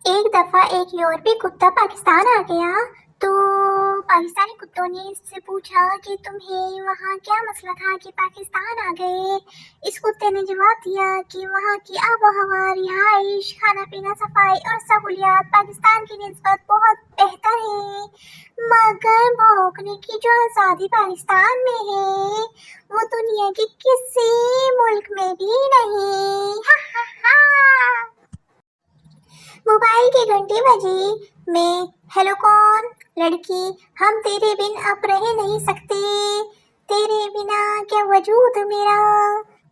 ایک دفعہ ایک یورپی کتا پاکستان آ گیا تو پاکستانی کتوں نے اس سے پوچھا کہ تمہیں وہاں کیا مسئلہ تھا کہ پاکستان آ گئے۔ اس کتے نے جواب دیا کہ وہاں کی آب و ہوا، رہائش، کھانا پینا، صفائی اور سہولیات پاکستان کی نسبت بہت بہتر ہے، مگر بھونکنے کی جو آزادی پاکستان میں ہے وہ دنیا کے کسی ملک میں بھی نہیں۔ موبائل کی گھنٹی بجی۔ میں ہیلو کون؟ لڑکی، ہم تیرے بن اب رہ نہیں سکتے، تیرے بنا کیا وجود میرا۔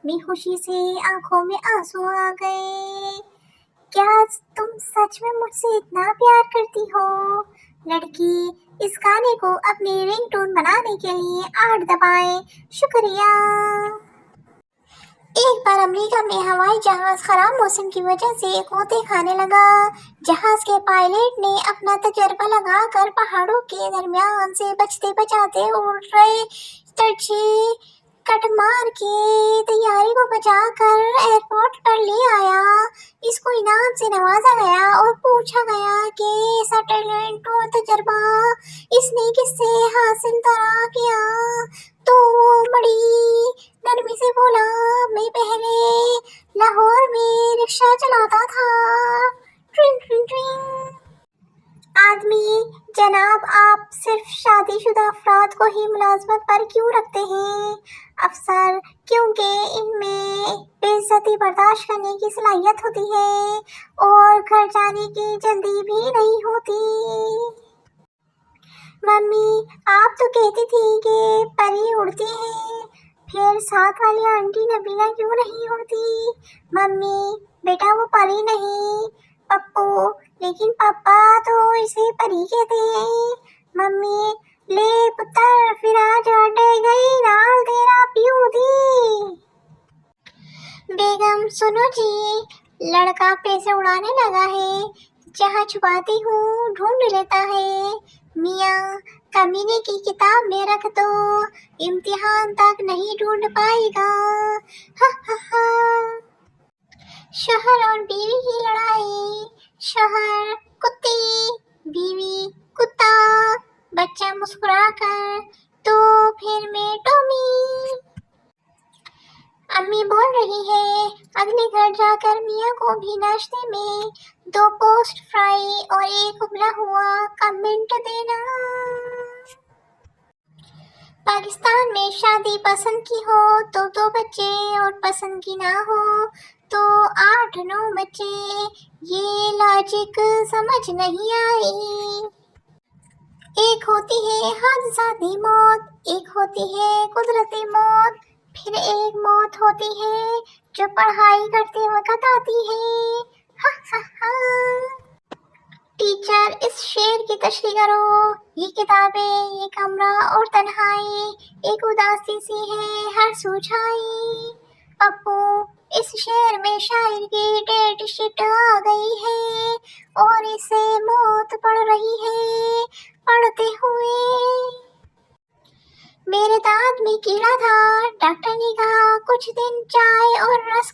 میں خوشی سے آنکھوں میں آنسو آ گئے۔ کیا تم سچ میں مجھ سے اتنا پیار کرتی ہو؟ لڑکی، اس گانے کو اپنی رنگ ٹون بنانے کے لیے 8 دبائیں۔ شکریہ۔ ایک بار امریکہ میں ہوائی جہاز خراب موسم کی وجہ سے غوطے کھانے لگا۔ جہاز کے پائلٹ نے اپنا تجربہ لگا کر پہاڑوں کے درمیان سے بچتے بچاتے اڑ رہے ترچھے کٹ مار کے طیارے کو بچا کر ایئرپورٹ پر لے آیا۔ اس کو انعام سے نوازا گیا اور پوچھا گیا کہ ایسا ٹیلنٹ اور تجربہ اس نے کس سے حاصل کیا؟ تو وہ بڑی نرمی سے بولا، میں پہلے لاہور میں رکشہ چلاتا تھا۔ ٹرنگ ٹرنگ ٹرنگ۔ آدمی، جناب آپ صرف شادی شدہ افراد کو ہی ملازمت پر کیوں رکھتے ہیں؟ افسر، کیونکہ ان میں بے عزتی برداشت کرنے کی صلاحیت ہوتی ہے اور گھر جانے کی جلدی بھی نہیں ہوتی۔ ممی، آپ تو کہتی تھی کہ پری اڑتی ہے، پھر ساتھ والی آنٹی نبیلہ کیوں نہیں اڑتی؟ ممی، بیٹا وہ پری نہیں، پپو، لیکن پاپا تو اسے پری کہتے ہیں۔ ممی، لے پتر پھر آج اٹے گئی نال تیرا پیو دی۔ بیگم سنو جی، لڑکا پیسے اڑانے لگا ہے، جہاں چھپاتی ہوں ڈھونڈ لیتا ہے۔ میاں، کمینے کی کتاب میں رکھ دو، امتحان تک نہیں ڈھونڈ پائے گا۔ شوہر اور بیوی کی لڑائی۔ شوہر، کتے، بیوی، کتا، بچہ مسکرا کر، تو پھر میں ٹومی۔ امی بول رہی ہے، اگلے گھر جا کر میاں کو بھی ناشتے میں 2 پوسٹ فرائی اور 1 ابلا ہوا کا منٹ دینا۔ پاکستان میں شادی پسند کی ہو تو 2 بچے اور پسند کی نہ ہو تو 8-9 بچے۔ یہ لاجک سمجھ نہیں آئی۔ ایک ہوتی ہے حادثاتی موت، ایک ہوتی ہے قدرتی موت، پھر ایک موت ہوتی ہے جو پڑھائی کرتے وقت آتی ہے۔ ٹیچر، اس شعر کی تشریح کرو۔ یہ کتابیں، یہ کمرہ اور تنہائی، ایک اداسی سی ہے ہر سو چھائی۔ پپو، اس شعر میں شاعر کی ڈیٹ شیٹ آ گئی ہے اور اسے موت پڑ رہی ہے پڑھتے ہوئے۔ میرے دانت میں کیڑا تھا، ڈاکٹر نے کہا کچھ دن چائے اور رس